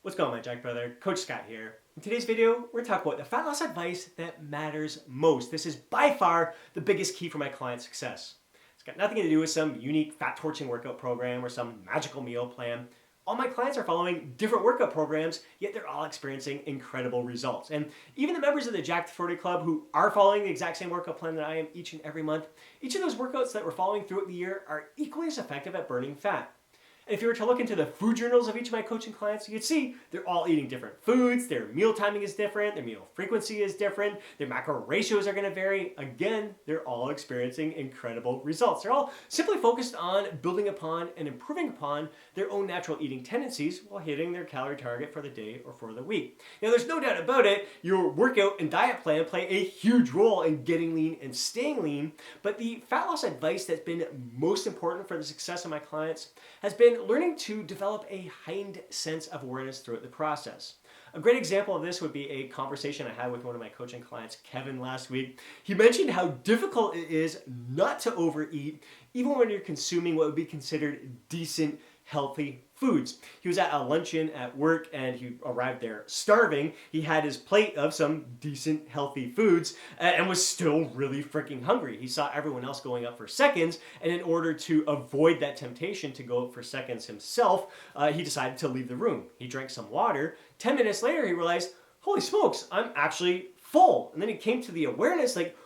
What's going on, my Jack brother? Coach Scott here. In today's video, we're talking about the fat loss advice that matters most. This is by far the biggest key for my client success. It's got nothing to do with some unique fat torching workout program or some magical meal plan. All my clients are following different workout programs, yet they're all experiencing incredible results. And even the members of the Jack 40 Club who are following the exact same workout plan that I am each and every month, each of those workouts that we're following throughout the year are equally as effective at burning fat. And if you were to look into the food journals of each of my coaching clients, you'd see they're all eating different foods, their meal timing is different, their meal frequency is different, their macro ratios are going to vary. Again, they're all experiencing incredible results. They're all simply focused on building upon and improving upon their own natural eating tendencies while hitting their calorie target for the day or for the week. Now, there's no doubt about it, your workout and diet plan play a huge role in getting lean and staying lean, but the fat loss advice that's been most important for the success of my clients has been learning to develop a heightened sense of awareness throughout the process. A great example of this would be a conversation I had with one of my coaching clients, Kevin, last week. He mentioned how difficult it is not to overeat, even when you're consuming what would be considered decent, healthy foods. He was at a luncheon at work and he arrived there starving. He had his plate of some decent, healthy foods and was still really freaking hungry. He saw everyone else going up for seconds, and in order to avoid that temptation to go up for seconds himself, he decided to leave the room. He drank some water. 10 minutes later, he realized, holy smokes, I'm actually full. And then he came to the awareness, like,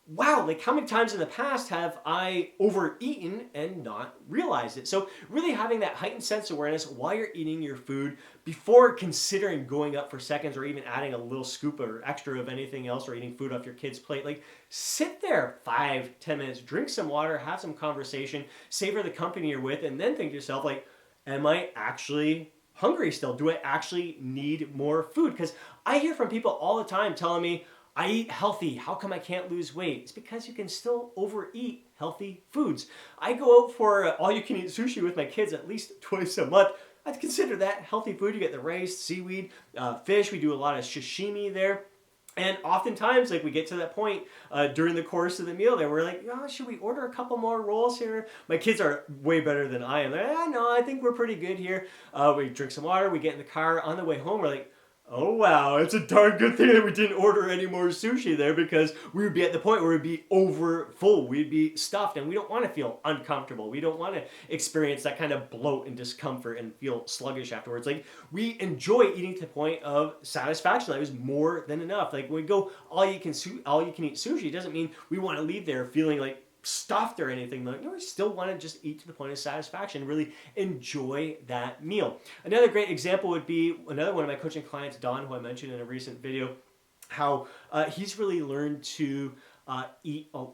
wow, like how many times in the past have I overeaten and not realized it? So really having that heightened sense of awareness while you're eating your food before considering going up for seconds or even adding a little scoop or extra of anything else or eating food off your kid's plate, like sit there 5-10 minutes, drink some water, have some conversation, savor the company you're with, and then think to yourself, like, am I actually hungry still? Do I actually need more food? Because I hear from people all the time telling me, I eat healthy. How come I can't lose weight? It's because you can still overeat healthy foods. I go out for all-you-can-eat sushi with my kids at least twice a month. I'd consider that healthy food. You get the rice, seaweed, fish. We do a lot of sashimi there. And oftentimes, like, we get to that point during the course of the meal there, we're like, oh, should we order a couple more rolls here? My kids are way better than I am. They're like, no, I think we're pretty good here. We drink some water. We get in the car. On the way home, we're like, oh wow, it's a darn good thing that we didn't order any more sushi there, because we would be at the point where we'd be over full, we'd be stuffed, and we don't want to feel uncomfortable. We don't want to experience that kind of bloat and discomfort and feel sluggish afterwards. Like, we enjoy eating to the point of satisfaction. That was more than enough. Like, when we go all you can eat sushi, it doesn't mean we want to leave there feeling like stuffed or anything. Like, no, we still want to just eat to the point of satisfaction, really enjoy that meal. Another great example would be another one of my coaching clients, Don, who I mentioned in a recent video, how he's really learned to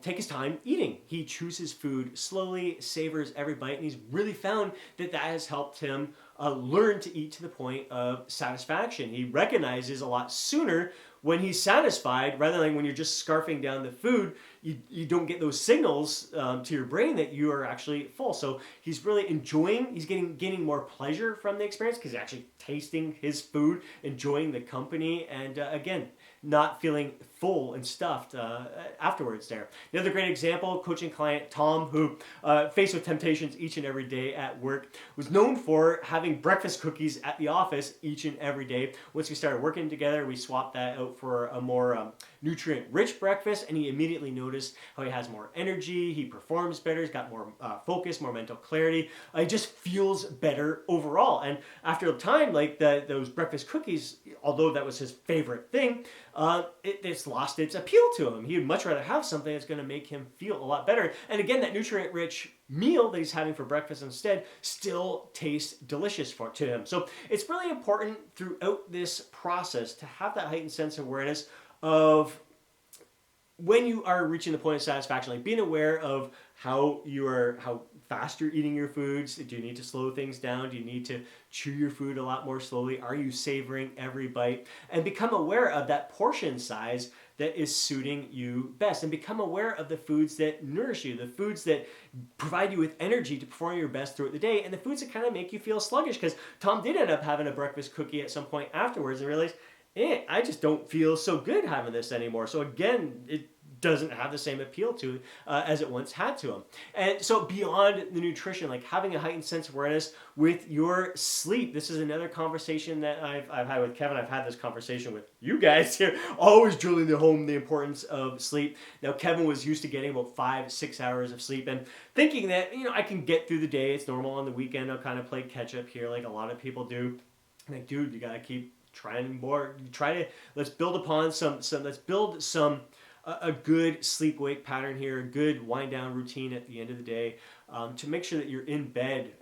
take his time eating. He chooses food slowly, savors every bite, and he's really found that that has helped him learn to eat to the point of satisfaction. He recognizes a lot sooner when he's satisfied, rather than when you're just scarfing down the food, you don't get those signals to your brain that you are actually full. So he's really enjoying, he's gaining more pleasure from the experience because he's actually tasting his food, enjoying the company, and again, not feeling full and stuffed afterwards there. The other great example, coaching client Tom, who faced with temptations each and every day at work, was known for having breakfast cookies at the office each and every day. Once we started working together, we swapped that out for a more nutrient-rich breakfast, and he immediately noticed how he has more energy, he performs better, he's got more focus, more mental clarity, he just feels better overall. And after a time, like those breakfast cookies, although that was his favorite thing, it's lost its appeal to him. He would much rather have something that's going to make him feel a lot better. And again, that nutrient-rich meal that he's having for breakfast instead still tastes delicious to him. So it's really important throughout this process to have that heightened sense of awareness of when you are reaching the point of satisfaction, like being aware of how fast you're eating your foods. Do you need to slow things down? Do you need to chew your food a lot more slowly? Are you savoring every bite? And become aware of that portion size that is suiting you best, and become aware of the foods that nourish you, the foods that provide you with energy to perform your best throughout the day, and the foods that kind of make you feel sluggish, because Tom did end up having a breakfast cookie at some point afterwards and realized, I just don't feel so good having this anymore. So again, doesn't have the same appeal to it as it once had to him. And so beyond the nutrition, like having a heightened sense of awareness with your sleep. This is another conversation that I've had with Kevin. I've had this conversation with you guys here, always drilling home the importance of sleep. Now, Kevin was used to getting about 5-6 hours of sleep and thinking that, I can get through the day. It's normal on the weekend. I'll kind of play catch up here like a lot of people do. Like, dude, you got to keep trying more. Let's build upon let's build a good sleep-wake pattern here, a good wind-down routine at the end of the day to make sure that you're in bed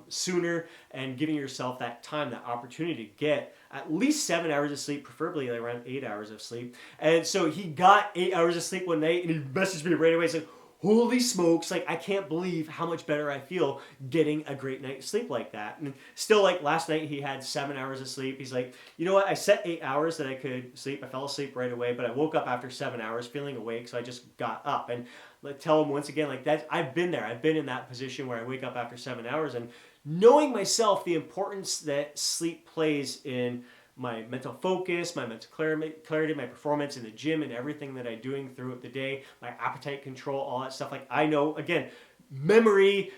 sooner and giving yourself that time, that opportunity to get at least 7 hours of sleep, preferably like around 8 hours of sleep. And so he got 8 hours of sleep one night, and he messaged me right away. He's like, holy smokes, like I can't believe how much better I feel getting a great night's sleep like that. And still, like last night he had 7 hours of sleep. He's like, you know what, I set 8 hours that I could sleep. I fell asleep right away, but I woke up after 7 hours feeling awake, so I just got up. And tell him once again, like that, I've been there. I've been in that position where I wake up after 7 hours, and knowing myself the importance that sleep plays in my mental focus, my mental clarity, my performance in the gym, and everything that I'm doing throughout the day, my appetite control, all that stuff. Like I know, again, memory,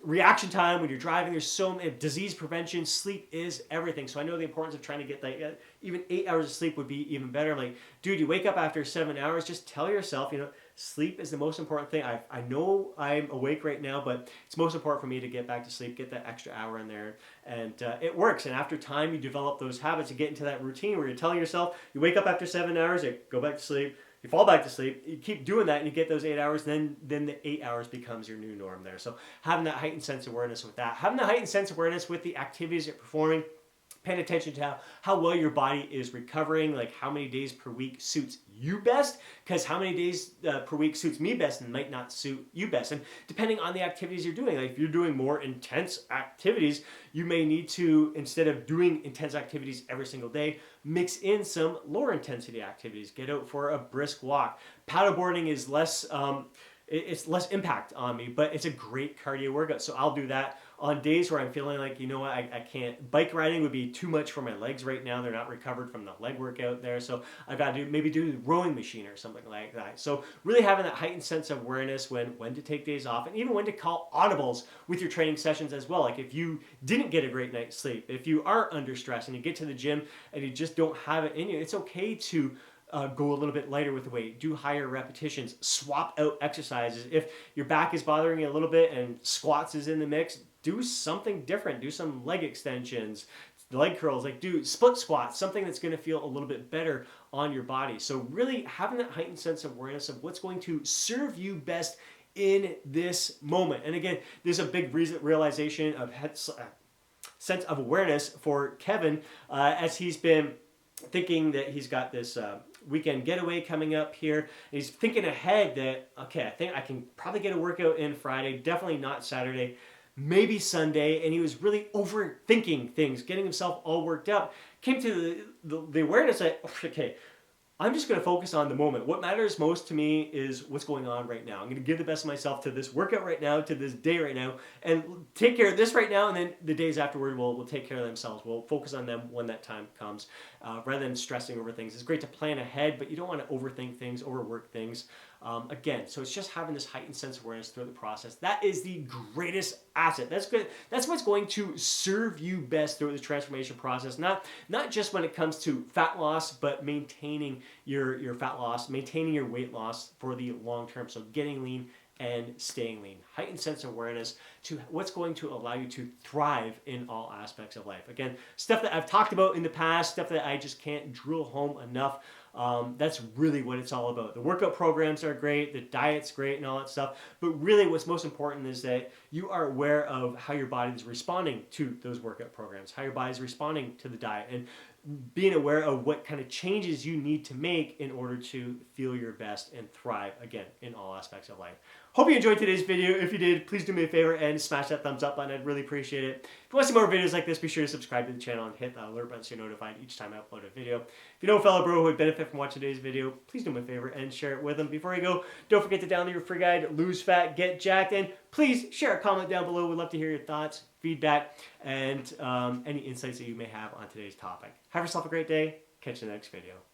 reaction time when you're driving. There's so many disease prevention. Sleep is everything. So I know the importance of trying to get like even 8 hours of sleep would be even better. I'm like, dude, you wake up after 7 hours. Just tell yourself, sleep is the most important thing. I know I'm awake right now, but it's most important for me to get back to sleep, get that extra hour in there, and it works. And after time, you develop those habits. You get into that routine where you're telling yourself, you wake up after 7 hours, you go back to sleep. You fall back to sleep, you keep doing that, and you get those 8 hours, then the 8 hours becomes your new norm there. So having that heightened sense of awareness with that, having the heightened sense of awareness with the activities you're performing, paying attention to how well your body is recovering, like how many days per week suits you best, because how many days per week suits me best and might not suit you best. And depending on the activities you're doing, like if you're doing more intense activities, you may need to, instead of doing intense activities every single day, mix in some lower intensity activities. Get out for a brisk walk. Paddleboarding is less it's less impact on me, but it's a great cardio workout. So I'll do that on days where I'm feeling like, I can't. Bike riding would be too much for my legs right now. They're not recovered from the leg workout there. So I've got to maybe do the rowing machine or something like that. So really having that heightened sense of awareness when to take days off, and even when to call audibles with your training sessions as well. Like if you didn't get a great night's sleep, if you are under stress and you get to the gym and you just don't have it in you, it's okay to go a little bit lighter with the weight, do higher repetitions, swap out exercises. If your back is bothering you a little bit and squats is in the mix, do something different. Do some leg extensions, leg curls, like do split squats, something that's going to feel a little bit better on your body. So really having that heightened sense of awareness of what's going to serve you best in this moment. And again, there's a big realization of sense of awareness for Kevin as he's been thinking that he's got this weekend getaway coming up here. And he's thinking ahead that, okay, I think I can probably get a workout in Friday, definitely not Saturday, maybe Sunday. And he was really overthinking things, getting himself all worked up. Came to the awareness that, okay, I'm just going to focus on the moment. What matters most to me is what's going on right now. I'm going to give the best of myself to this workout right now, to this day right now, and take care of this right now, and then the days afterward will take care of themselves. We'll focus on them when that time comes, rather than stressing over things. It's great to plan ahead, but you don't want to overthink things, overwork things. Again, so it's just having this heightened sense of awareness through the process. That is the greatest asset. That's good. That's what's going to serve you best through this transformation process. Not just when it comes to fat loss, but maintaining your fat loss, maintaining your weight loss for the long term. So getting lean and staying lean. Heightened sense of awareness to what's going to allow you to thrive in all aspects of life. Again, stuff that I've talked about in the past, stuff that I just can't drill home enough. That's really what it's all about. The workout programs are great, the diet's great and all that stuff, but really what's most important is that you are aware of how your body is responding to those workout programs, how your body is responding to the diet, and being aware of what kind of changes you need to make in order to feel your best and thrive, again, in all aspects of life. Hope you enjoyed today's video. If you did, please do me a favor and smash that thumbs up button. I'd really appreciate it. If you want to see more videos like this, be sure to subscribe to the channel and hit that alert button so you're notified each time I upload a video. If you know a fellow bro who would benefit from watching today's video, please do me a favor and share it with them. Before you go, don't forget to download your free guide, Lose Fat, Get Jacked, and please share a comment down below. We'd love to hear your thoughts, feedback, and any insights that you may have on today's topic. Have yourself a great day. Catch you in the next video.